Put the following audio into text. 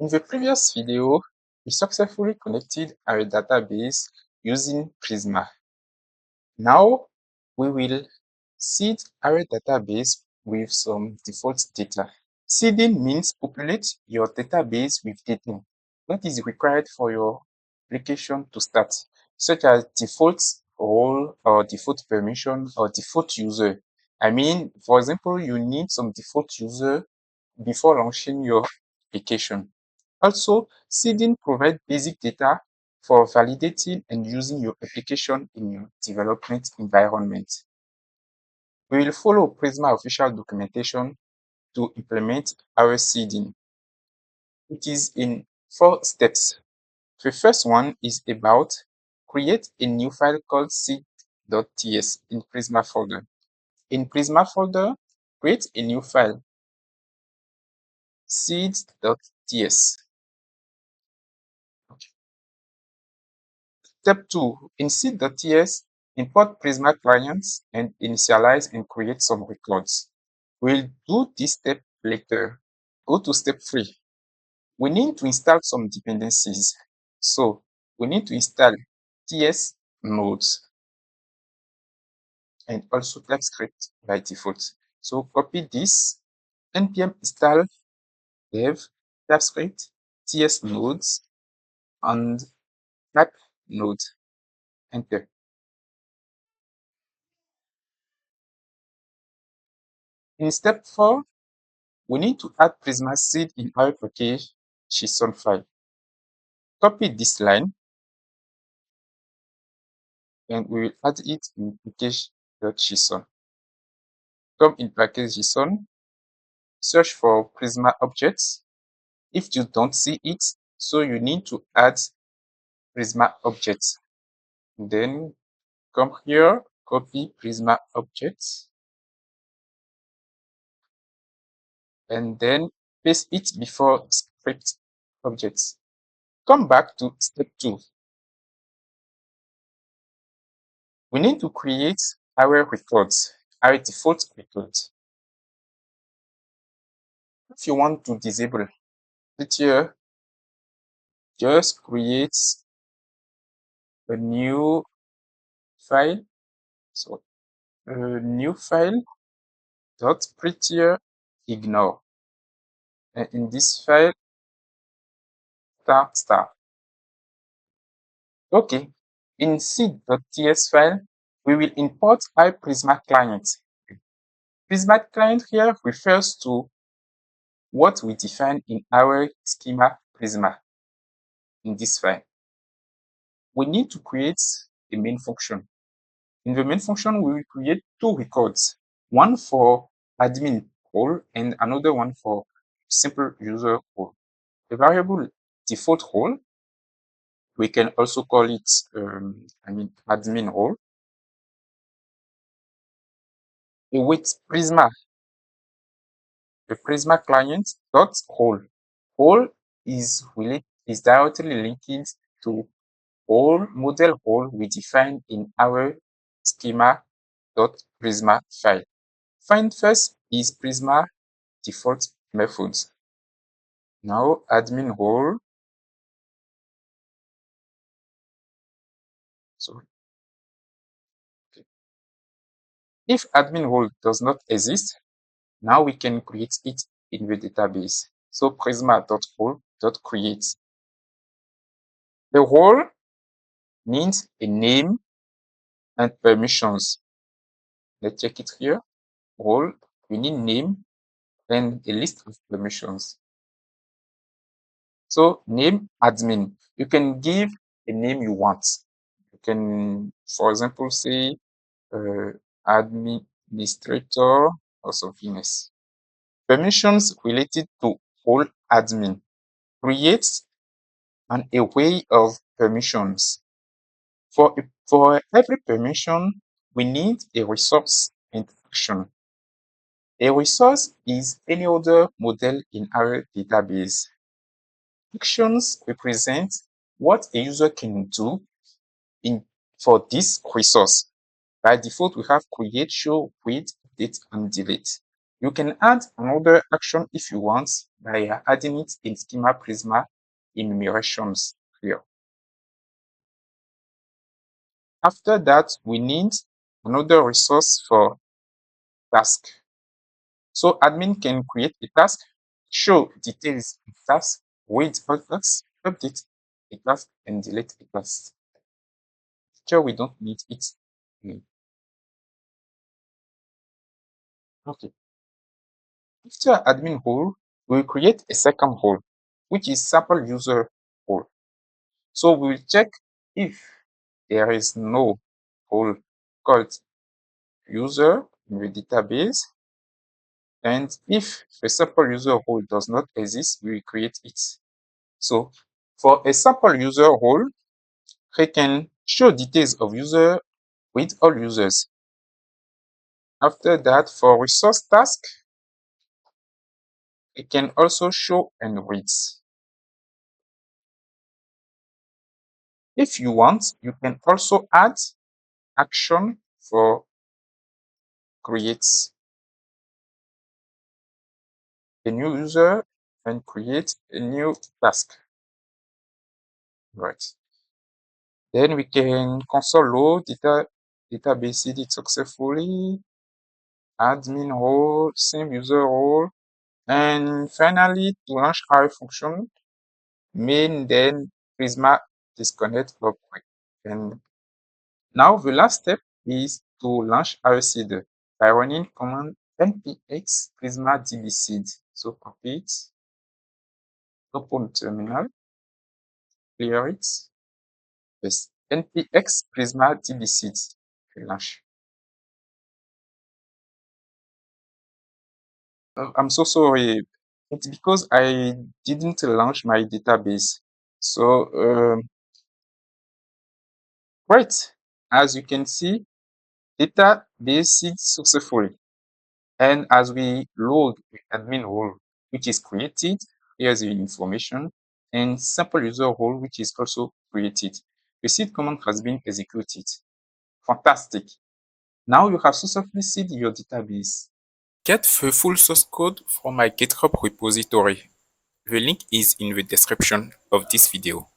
In the previous video, we successfully connected our database using Prisma. Now, we will seed our database with some default data. Seeding means populate your database with data that is required for your application to start, such as default role or default permission or default user. I mean, for example, you need some default user before launching your application. Also, seeding provides basic data for validating and using your application in your development environment. We will follow Prisma official documentation to implement our seeding. It is in 4 steps. The first one is about create a new file called seed.ts in Prisma folder. In Prisma folder, create a new file, seed.ts. Okay. Step 2, in seed.ts, import Prisma clients and initialize and create some records. We'll do this step later. Go to step 3. We need to install some dependencies. So we need to install TS nodes and also TypeScript by default. So copy this, npm install dev TypeScript TS nodes and type node. Enter. In step 4, we need to add Prisma seed in our package JSON file. Copy this line and we will add it in package.json. Come in package.json, search for Prisma objects. If you don't see it, so you need to add Prisma objects. Then come here, copy Prisma objects, and then paste it before script objects. Come back to step 2. We need to create our records, our default records. If you want to disable it here, just create a new file. So a new file dot prettier ignore. And in this file, star. Okay, in seed.ts file, we will import our Prisma client. Prisma client here refers to what we define in our schema Prisma in this file. We need to create a main function. In the main function, we will create 2 records, one for admin role and another one for simple user role. The variable default role, we can also call it admin role. With Prisma, the Prisma client dot role. Role is directly linked to all model role we define in our schema.prisma file. Find first is Prisma default methods. Now admin role. Sorry. Okay. If admin role does not exist, now we can create it in the database. So prisma.role.create. The role needs a name and permissions. Let's check it here. Role, we need name and a list of permissions. So name admin. You can give a name you want. You can, for example, say administrator or something else. Permissions related to role admin. Create an array of permissions. For every permission, we need a resource and action. A resource is any other model in our database. Actions represent what a user can do for this resource. By default, we have create, show, read, update, and delete. You can add another action if you want by adding it in schema Prisma enumerations here. After that, we need another resource for task. So admin can create a task, show details of task, read all tasks, update a task, and delete a task. Here we don't need it. Okay. After admin role, we'll create a second role, which is sample user role. So we'll check if there is no role called user in the database, and if the sample user role does not exist, we will create it. So for a sample user role, we can show details of user with all users. After that, for resource task, it can also show and read. If you want, you can also add action for create a new user and create a new task. Right. Then we can console log database seeded successfully, admin role, same user role, and finally to launch our function, main then Prisma disconnect log break. And now the last step is to launch our seed by running command npx prisma dbseed. So copy it, open terminal, clear it, yes, npx prisma dbseed, launch. I'm so sorry. It's because I didn't launch my database. So, great. As you can see, database seed successfully. And as we log the admin role, which is created, here's the information, and sample user role, which is also created. The seed command has been executed. Fantastic. Now you have successfully seeded your database. Get the full source code from my GitHub repository. The link is in the description of this video.